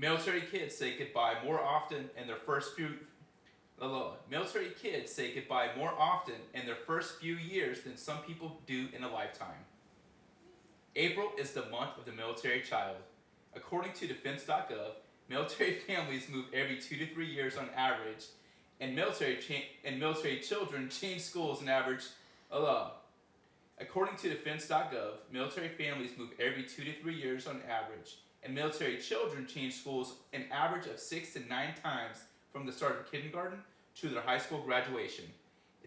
Military kids say goodbye more often in their first few Military kids say goodbye more often in their first few years than some people do in a lifetime. April is the month of the military child. According to Defense.gov, military families move every 2 to 3 years on average, and military children change schools on average. According to Defense.gov, military families move every 2 to 3 years on average, and military children change schools an average of 6 to 9 times from the start of kindergarten to their high school graduation.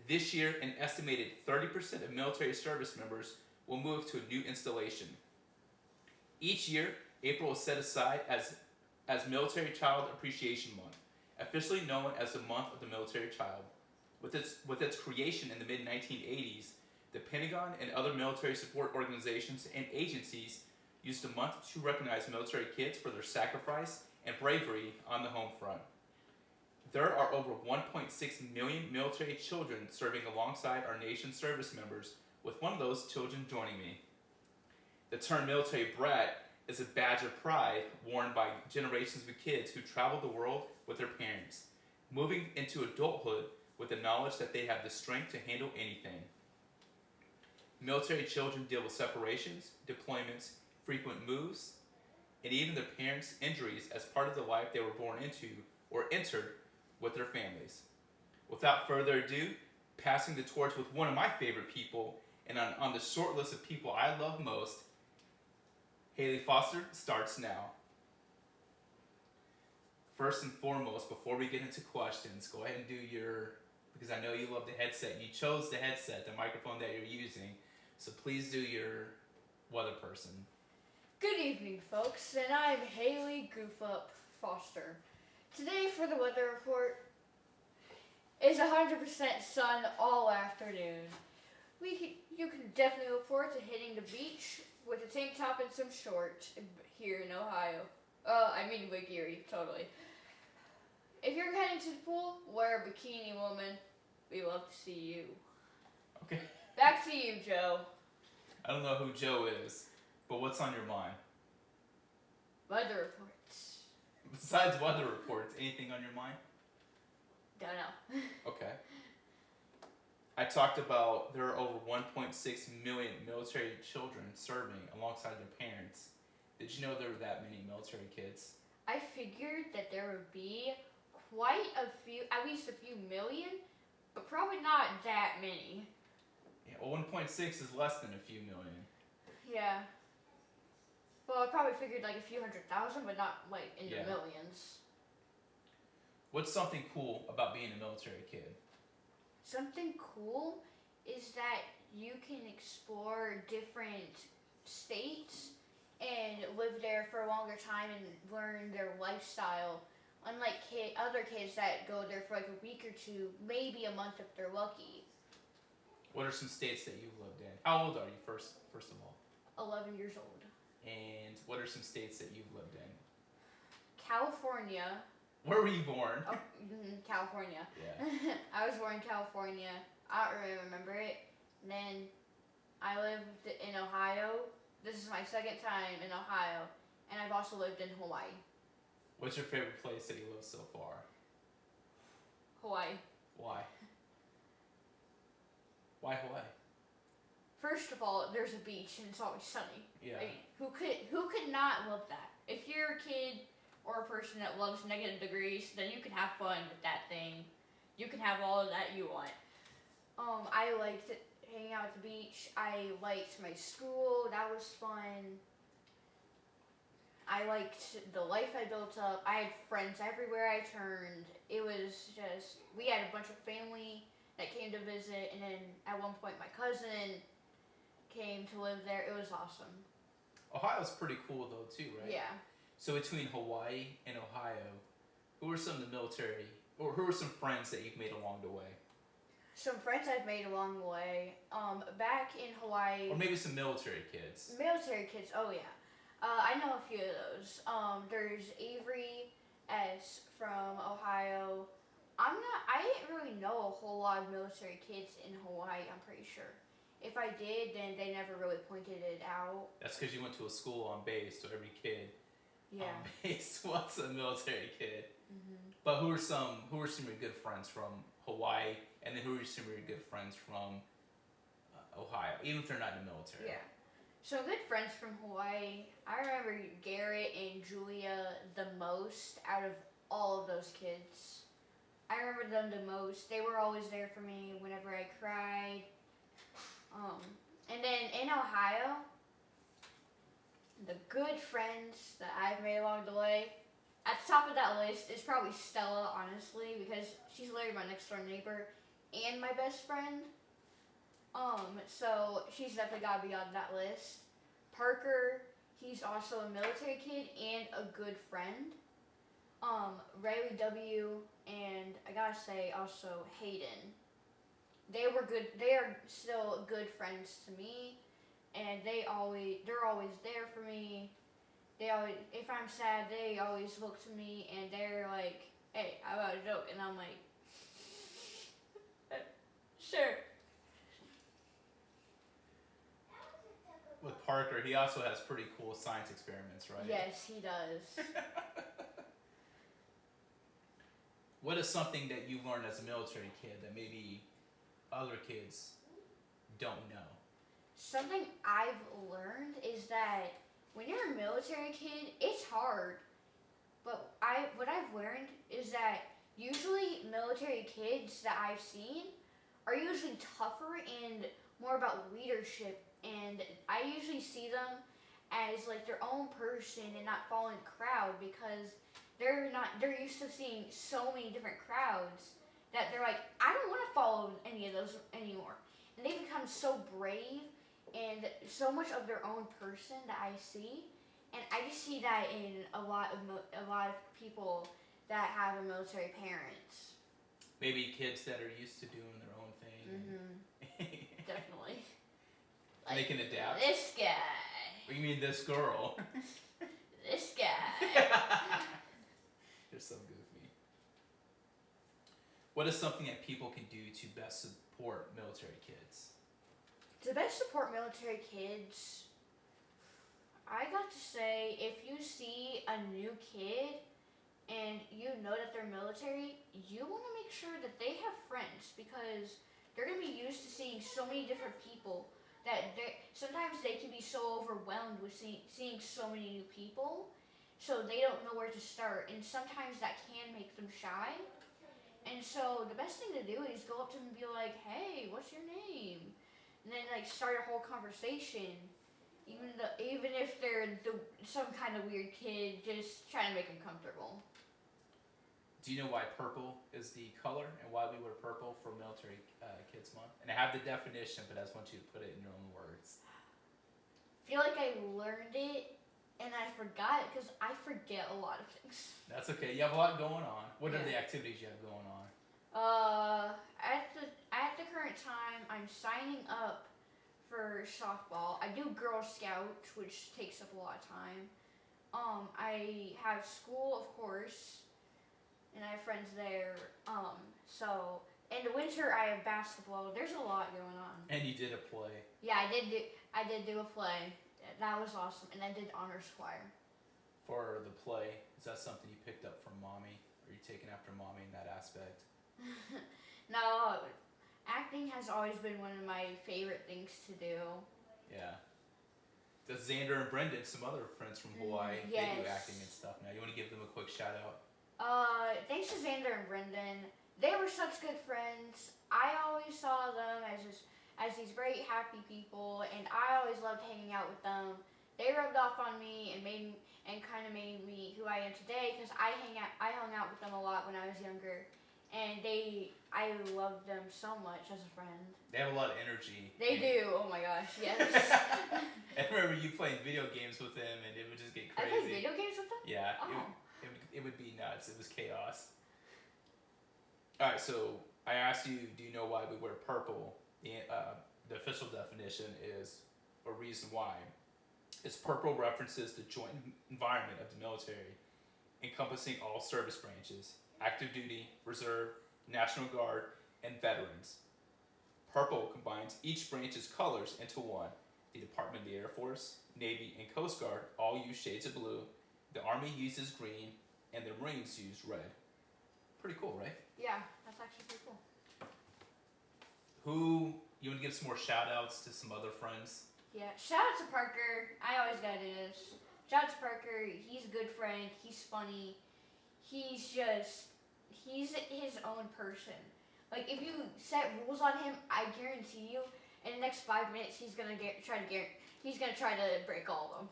This year, an estimated 30% of military service members will move to a new installation. Each year, April is set aside as Military Child Appreciation Month, officially known as the Month of the Military Child. With its creation in the mid-1980s, the Pentagon and other military support organizations and agencies used the month to recognize military kids for their sacrifice and bravery on the home front. There are over 1.6 million military children serving alongside our nation's service members, with one of those children joining me. The term military brat is a badge of pride worn by generations of kids who travel the world with their parents, moving into adulthood with the knowledge that they have the strength to handle anything. Military children deal with separations, deployments, frequent moves, and even their parents' injuries as part of the life they were born into or entered with their families. Without further ado, passing the torch with one of my favorite people, and on the short list of people I love most, Haley Foster starts now. First and foremost, before we get into questions, go ahead and do because I know you love the headset. You chose the headset, the microphone that you're using, so please do your weather person. Good evening, folks, and I'm Haley Goofup Foster. Today for the weather report is 100% sun all afternoon. You can definitely look forward to hitting the beach with a tank top and some shorts here in Ohio. Lake Erie, totally. If you're heading to the pool, wear a bikini, woman. We love to see you. Okay. Back to you, Joe. I don't know who Joe is, but what's on your mind? Weather reports. Besides weather reports, anything on your mind? Don't know. Okay. I talked about there are over 1.6 million military children serving alongside their parents. Did you know there were that many military kids? I figured that there would be quite a few, at least a few million, but probably not that many. Yeah, well, 1.6 is less than a few million. Yeah. Well, I probably figured like a few 100,000, but not like in the millions. What's something cool about being a military kid? Something cool is that you can explore different states and live there for a longer time and learn their lifestyle. Unlike other kids that go there for like a week or two, maybe a month if they're lucky. What are some states that you've lived in? How old are you, first of all? 11 years old. And what are some states that you've lived in? California. Where were you born? Oh, California. Yeah. I was born in California. I don't really remember it. And then I lived in Ohio. This is my second time in Ohio. And I've also lived in Hawaii. What's your favorite place that you lived so far? Hawaii. Why? Why Hawaii? First of all, there's a beach and it's always sunny. Yeah. I mean, who could not love that? If you're a kid or a person that loves negative degrees, then you can have fun with that thing. You can have all of that you want. I liked hanging out at the beach. I liked my school. That was fun. I liked the life I built up. I had friends everywhere I turned. It was just, we had a bunch of family that came to visit, and then at one point my cousin came to live there. It was awesome. Ohio's pretty cool though too, right? Yeah. So between Hawaii and Ohio, who are some of the military, or who are some friends that you've made along the way? Some friends I've made along the way. Back in Hawaii. Or maybe some military kids. Military kids, oh yeah. I know a few of those. There's Avery S from Ohio. I didn't really know a whole lot of military kids in Hawaii, I'm pretty sure. If I did, then they never really pointed it out. That's because you went to a school on base, so every kid Yeah. Base was a military kid. Mm-hmm. But who are some of your good friends from Hawaii, and then who are some of your good friends from Ohio, even if they're not in the military? Yeah. So good friends from Hawaii. I remember Garrett and Julia the most out of all of those kids. I remember them the most. They were always there for me whenever I cried. And then in Ohio, the good friends that I've made along the way, at the top of that list is probably Stella, honestly, because she's literally my next door neighbor and my best friend. So she's definitely got to be on that list. Parker, he's also a military kid and a good friend. Riley W. and I gotta say also Hayden. They were good. They are still good friends to me, and they're always there for me. They always, if I'm sad, they always look to me and they're like, "Hey, how about a joke?" And I'm like, "Sure." With Parker, he also has pretty cool science experiments, right? Yes, he does. What is something that you learned as a military kid that maybe other kids don't know? Something I've learned is that when you're a military kid, it's hard. But what I've learned is that usually military kids that I've seen are usually tougher and more about leadership, and I usually see them as like their own person and not following the crowd, because they're used to seeing so many different crowds that they're like, I don't want to follow any of those anymore. And they become so brave and so much of their own person that I see, and I just see that in a lot of people that have a military parents. Maybe kids that are used to doing their own thing. Mm-hmm. Definitely. They can adapt. This guy. What do you mean, this girl? This guy. You're so goofy. What is something that people can do to best support military kids? To best support military kids, I got to say, if you see a new kid and you know that they're military, you want to make sure that they have friends, because they're going to be used to seeing so many different people that sometimes they can be so overwhelmed with seeing so many new people, so they don't know where to start, and sometimes that can make them shy. And so the best thing to do is go up to them and be like, "Hey, what's your name?" And then like start a whole conversation, even if they're some kind of weird kid, just trying to make them comfortable. Do you know why purple is the color and why we wear purple for Military Kids Month? And I have the definition, but I just want you to put it in your own words. I feel like I learned it and I forgot it, because I forget a lot of things. That's okay. You have a lot going on. What are Yeah. the activities you have going on? At the current time, I'm signing up for softball. I do Girl Scouts, which takes up a lot of time. I have school, of course, and I have friends there. So in the winter I have basketball. There's a lot going on. And you did a play. Yeah, I did do a play. That was awesome, and I did honors choir. For the play, is that something you picked up from mommy? Are you taking after mommy in that aspect? No, acting has always been one of my favorite things to do. Yeah. Does Xander and Brendan, some other friends from Hawaii, they do Yes. acting and stuff now. You want to give them a quick shout out? Thanks to Xander and Brendan. They were such good friends. I always saw them as these great, happy people, and I always loved hanging out with them. They rubbed off on me and kind of made me who I am today, because I hung out with them a lot when I was younger, and I loved them so much as a friend. They have a lot of energy. They do. Oh my gosh, yes. I remember you playing video games with them, and it would just get I crazy. played video games with them? Yeah, Oh. it would be nuts. It was chaos. All right, so I asked you, do you know why we wear purple? The official definition is a reason why. It's purple references the joint environment of the military, encompassing all service branches: active duty, reserve, National Guard, and veterans. Purple combines each branch's colors into one. The Department of the Air Force, Navy, and Coast Guard all use shades of blue. the Army uses green, and the Marines use red. Pretty cool, right? Yeah, that's actually pretty cool. Who, you want to give some more shout outs to some other friends? Yeah, shout out to Parker. I always gotta do this. Shout out to Parker. He's a good friend. He's funny. He's his own person. Like, if you set rules on him, I guarantee you, in the next 5 minutes, he's gonna try to break all of them.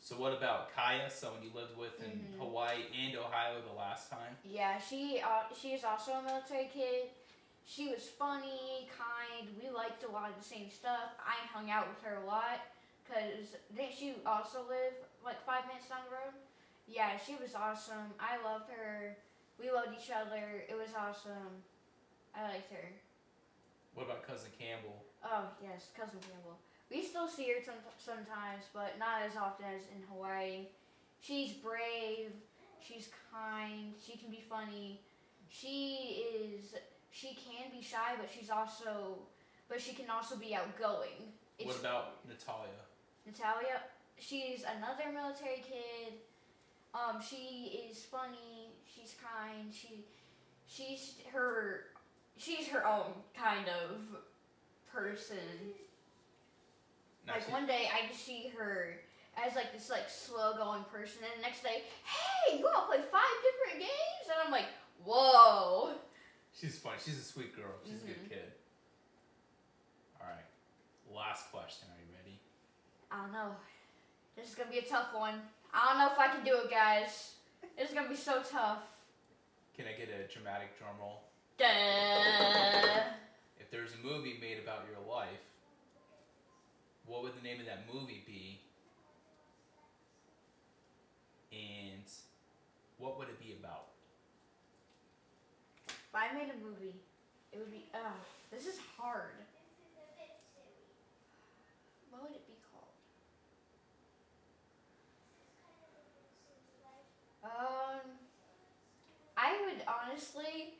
So what about Kaya, someone you lived with in Hawaii and Ohio the last time? Yeah, she is also a military kid. She was funny, kind. We liked a lot of the same stuff. I hung out with her a lot because didn't she also live like 5 minutes down the road? Yeah, she was awesome. I loved her. We loved each other. It was awesome. I liked her. What about Cousin Campbell? Oh yes, Cousin Campbell. We still see her sometimes, but not as often as in Hawaii. She's brave. She's kind. She can be funny. She can be shy, but she can also be outgoing. What about Natalia? Natalia, she's another military kid. She is funny. She's kind. She's her own kind of person. Like one day I just see her as like this like slow going person, and the next day, hey, you wanna play 5 different games? And I'm like, whoa. She's funny. She's a sweet girl. She's a good kid. All right. Last question. Are you ready? I don't know. This is gonna be a tough one. I don't know if I can do it, guys. It's gonna be so tough. Can I get a dramatic drum roll? Duh. If there's a movie made about your life, what would the name of that movie be? And what would it be about? If I made a movie, it would be, this is hard. What would it be called? I would honestly,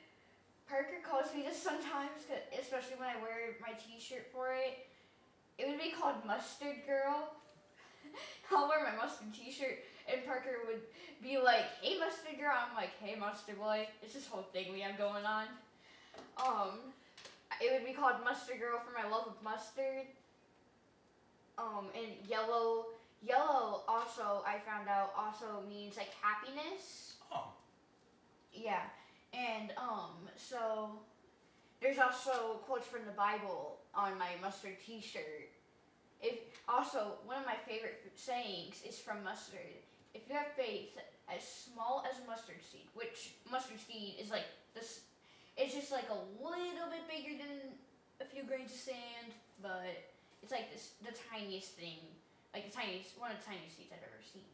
Parker calls me this sometimes, especially when I wear my t-shirt for it. It would be called Mustard Girl. I'll wear my mustard t-shirt, and Parker would be like, hey, Mustard Girl. I'm like, hey, Mustard Boy. It's this whole thing we have going on. It would be called Mustard Girl for my love of mustard. And yellow also, I found out, also means like happiness. Oh. Yeah. And, so there's also quotes from the Bible on my mustard t-shirt. Also, one of my favorite sayings is from mustard. If you have faith as small as a mustard seed, which mustard seed is like this, it's just like a little bit bigger than a few grains of sand, but it's like the tiniest thing, like one of the tiniest seeds I've ever seen.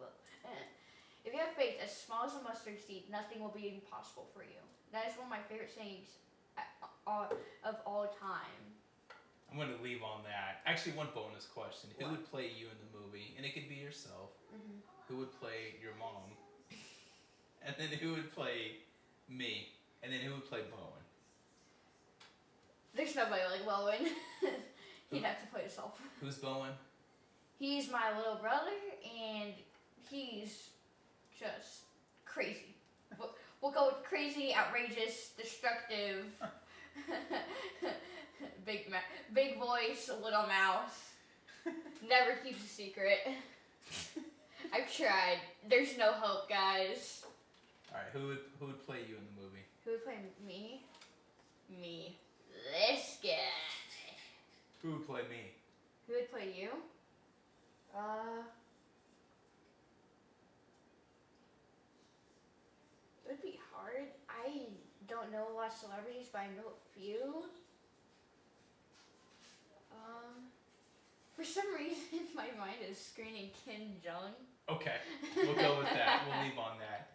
Well, if you have faith as small as a mustard seed, nothing will be impossible for you. That is one of my favorite sayings of all time. I'm going to leave on that. Actually, one bonus question. Who would play you in the movie? And it could be yourself. Mm-hmm. Who would play your mom? And then who would play me? And then who would play Bowen? There's nobody like Bowen. He'd have to play himself. Who's Bowen? He's my little brother, and he's just crazy. We'll go with crazy, outrageous, destructive, big voice, little mouth, never keeps a secret. I've tried. There's no hope, guys. All right, who would play you in the movie? Who would play me? Me. This guy. Who would play me? Who would play you? It would be hard. I don't know a lot of celebrities, but I know a few. For some reason, my mind is screening Kim Jong. Okay, we'll go with that. We'll leave on that.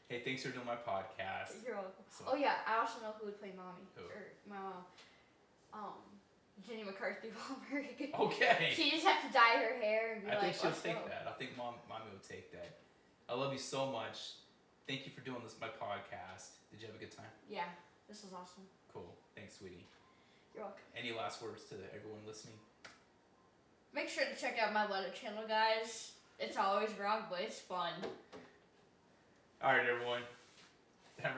Hey, thanks for doing my podcast. You're welcome. Oh yeah, I also know who would play mommy. Who? Or my mom. Jenny McCarthy Wahlberg. Okay. She just have to dye her hair and be I think she'll let's take go. that. I think mommy will take that. I love you so much. Thank you for doing my podcast. Did you have a good time? Yeah, this was awesome. Cool. Thanks, sweetie. You're welcome. Any last words to everyone listening? Make sure to check out my letter channel, guys. It's always wrong, but it's fun. Alright, everyone.